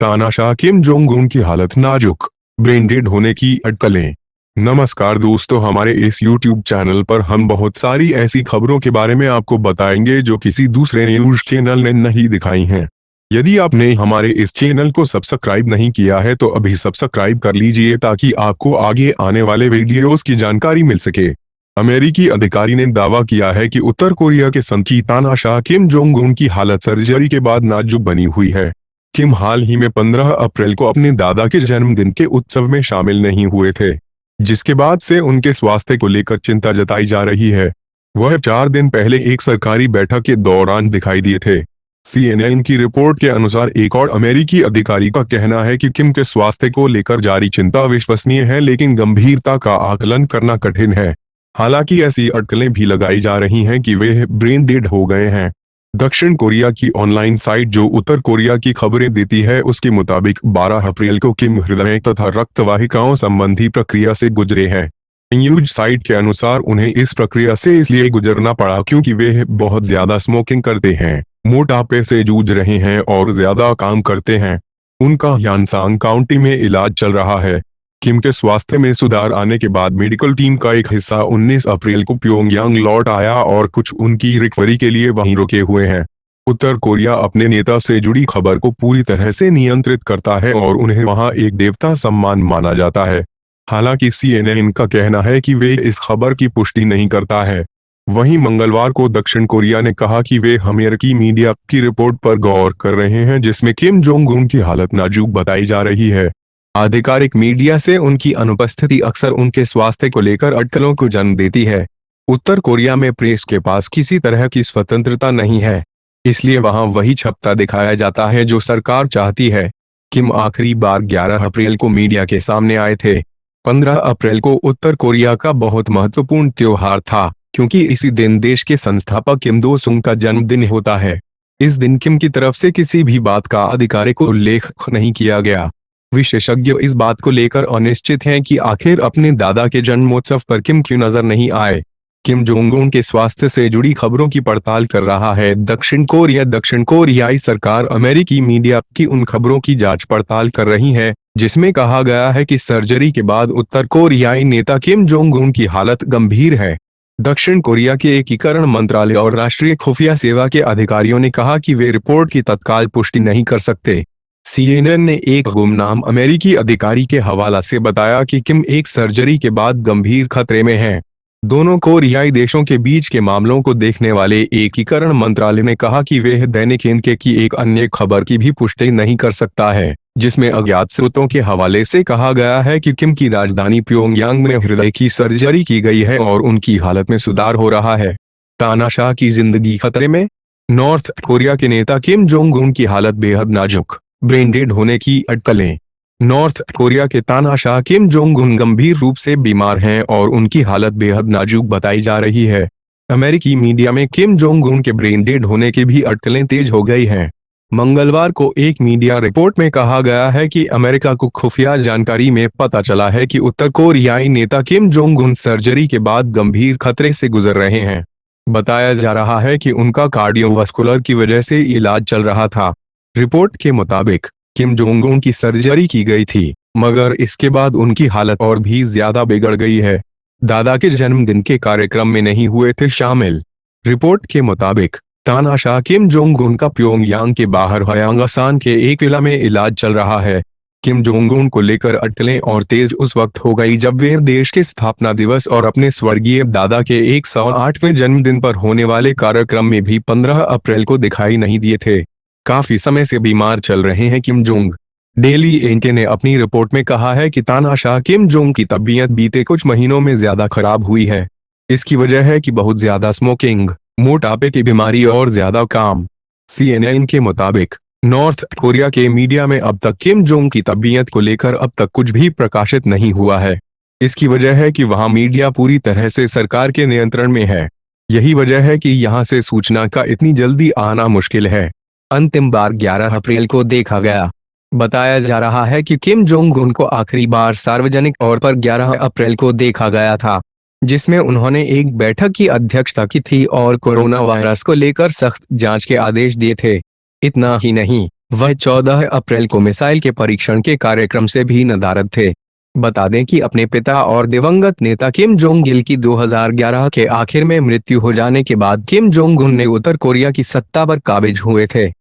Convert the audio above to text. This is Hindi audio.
तानाशाह किम जोंग उन की हालत नाजुक, ब्रेन डेड होने की अटकलें। नमस्कार दोस्तों, हमारे इस YouTube चैनल पर हम बहुत सारी ऐसी खबरों के बारे में आपको बताएंगे जो किसी दूसरे न्यूज चैनल ने नहीं दिखाई हैं। यदि आपने हमारे इस चैनल को सब्सक्राइब नहीं किया है तो अभी सब्सक्राइब कर लीजिए ताकि आपको आगे आने वाले वीडियोस की जानकारी मिल सके। अमेरिकी अधिकारी ने दावा किया है कि उत्तर कोरिया के संकी तानाशाह किम जोंग उन की हालत सर्जरी के बाद नाजुक बनी हुई है। किम हाल ही में 15 अप्रैल को अपने दादा के जन्मदिन के उत्सव में शामिल नहीं हुए थे, जिसके बाद से उनके स्वास्थ्य को लेकर चिंता जताई जा रही है। वह 4 दिन पहले एक सरकारी बैठक के दौरान दिखाई दिए थे। CNN की रिपोर्ट के अनुसार एक और अमेरिकी अधिकारी का कहना है कि किम के स्वास्थ्य को लेकर जारी चिंता विश्वसनीय है, लेकिन गंभीरता का आकलन करना कठिन है। हालांकि ऐसी अटकलें भी लगाई जा रही हैं कि वे ब्रेन डेड हो गए हैं। दक्षिण कोरिया की ऑनलाइन साइट जो उत्तर कोरिया की खबरें देती है, उसके मुताबिक 12 अप्रैल को किम हृदय तथा रक्तवाहिकाओं संबंधी प्रक्रिया से गुजरे हैं। न्यूज साइट के अनुसार उन्हें इस प्रक्रिया से इसलिए गुजरना पड़ा क्योंकि वे बहुत ज्यादा स्मोकिंग करते हैं, मोटापे से जूझ रहे हैं और ज्यादा काम करते हैं। उनका यांसांग काउंटी में इलाज चल रहा है। किम के स्वास्थ्य में सुधार आने के बाद मेडिकल टीम का एक हिस्सा 19 अप्रैल को प्योंगयांग लौट आया और कुछ उनकी रिकवरी के लिए वहीं रुके हुए हैं। उत्तर कोरिया अपने नेता से जुड़ी खबर को पूरी तरह से नियंत्रित करता है और उन्हें वहां एक देवता सम्मान माना जाता है। हालांकि CNN का कहना है कि वे इस खबर की पुष्टि नहीं करता है। वहीं मंगलवार को दक्षिण कोरिया ने कहा कि वे अमेरिकी मीडिया की रिपोर्ट पर गौर कर रहे हैं जिसमें किम जोंग उन की हालत नाजुक बताई जा रही है। आधिकारिक मीडिया से उनकी अनुपस्थिति अक्सर उनके स्वास्थ्य को लेकर अटकलों को जन्म देती है। उत्तर कोरिया में प्रेस के पास किसी तरह की स्वतंत्रता नहीं है, इसलिए वहां वही छपता दिखाया जाता है जो सरकार चाहती है। किम आखिरी बार 11 अप्रैल को मीडिया के सामने आए थे। 15 अप्रैल को उत्तर कोरिया का बहुत महत्वपूर्ण त्योहार था क्योंकि इसी दिन देश के संस्थापक किम दो सुंग का जन्मदिन होता है। इस दिन किम की तरफ से किसी भी बात का आधिकारिक उल्लेख नहीं किया गया। विशेषज्ञ इस बात को लेकर अनिश्चित हैं कि आखिर अपने दादा के जन्मोत्सव पर किम क्यों नजर नहीं आए। किम जोंग उन के स्वास्थ्य से जुड़ी खबरों की पड़ताल कर रहा है दक्षिण कोरियाई सरकार अमेरिकी मीडिया की उन खबरों की जांच पड़ताल कर रही है जिसमें कहा गया है कि सर्जरी के बाद उत्तर कोरियाई नेता किम जोंग उन की हालत गंभीर है। दक्षिण कोरिया के एकीकरण मंत्रालय और राष्ट्रीय खुफिया सेवा के अधिकारियों ने कहा कि वे रिपोर्ट की तत्काल पुष्टि नहीं कर सकते। CNN ने एक गुमनाम अमेरिकी अधिकारी के हवाला से बताया कि किम एक सर्जरी के बाद गंभीर खतरे में हैं। दोनों कोरियाई देशों के बीच के मामलों को देखने वाले एकीकरण मंत्रालय ने कहा कि वे दैनिक इनके की एक अन्य खबर की भी पुष्टि नहीं कर सकता है जिसमें अज्ञात स्रोतों के हवाले से कहा गया है कि किम की राजधानी प्योंगयांग में हृदय की सर्जरी की गई है और उनकी हालत में सुधार हो रहा है। तानाशाह की जिंदगी खतरे में, नॉर्थ कोरिया के नेता किम जोंग उन की हालत बेहद नाजुक, ब्रेन डेड होने की अटकलें। नॉर्थ कोरिया के तानाशाह किम जोंग उन गंभीर रूप से बीमार हैं और उनकी हालत बेहद नाजुक बताई जा रही है। अमेरिकी मीडिया में किम जोंग उन के ब्रेन डेड होने की भी अटकलें तेज हो गई हैं। मंगलवार को एक मीडिया रिपोर्ट में कहा गया है कि अमेरिका को खुफिया जानकारी में पता चला है कि उत्तर कोरियाई नेता किम जोंग उन सर्जरी के बाद गंभीर खतरे से गुजर रहे हैं। बताया जा रहा है कि उनका कार्डियोवास्कुलर की वजह से इलाज चल रहा था। रिपोर्ट के मुताबिक किम जोंग उन की सर्जरी की गई थी, मगर इसके बाद उनकी हालत और भी ज्यादा बिगड़ गई है। दादा के जन्मदिन के कार्यक्रम में नहीं हुए थे शामिल। रिपोर्ट के मुताबिक तानाशाह किम जोंग उन का प्योंगयांग के बाहर हयांगसान के एक विला में इलाज चल रहा है। किम जोंग उन को लेकर अटकलें और तेज उस वक्त हो गई जब वे देश के स्थापना दिवस और अपने स्वर्गीय दादा के 108वें जन्मदिन पर होने वाले कार्यक्रम में भी 15 अप्रैल को दिखाई नहीं दिए थे। काफी समय से बीमार चल रहे हैं किम जोंग। डेली एनके ने अपनी रिपोर्ट में कहा है कि तानाशाह किम जोंग की तबीयत बीते कुछ महीनों में ज्यादा खराब हुई है। इसकी वजह है कि बहुत ज्यादा स्मोकिंग, मोटापे की बीमारी और ज्यादा काम। CNN के मुताबिक नॉर्थ कोरिया के मीडिया में अब तक किम जोंग की तबीयत को लेकर अब तक कुछ भी प्रकाशित नहीं हुआ है। इसकी वजह है कि वहां मीडिया पूरी तरह से सरकार के नियंत्रण में है। यही वजह है कि यहां से सूचना का इतनी जल्दी आना मुश्किल है। अंतिम बार 11 अप्रैल को देखा गया। बताया जा रहा है कि किम जोंग उन को आखिरी बार सार्वजनिक तौर पर 11 अप्रैल को देखा गया था, जिसमें उन्होंने एक बैठक की अध्यक्षता की थी और कोरोना वायरस को लेकर सख्त जांच के आदेश दिए थे। इतना ही नहीं, वह 14 अप्रैल को मिसाइल के परीक्षण के कार्यक्रम से भी नदारद थे। बता दें कि अपने पिता और दिवंगत नेता किम जोंग इल की 2011 के आखिर में मृत्यु हो जाने के बाद किम जोंग उन ने उत्तर कोरिया की सत्ता पर काबिज हुए थे।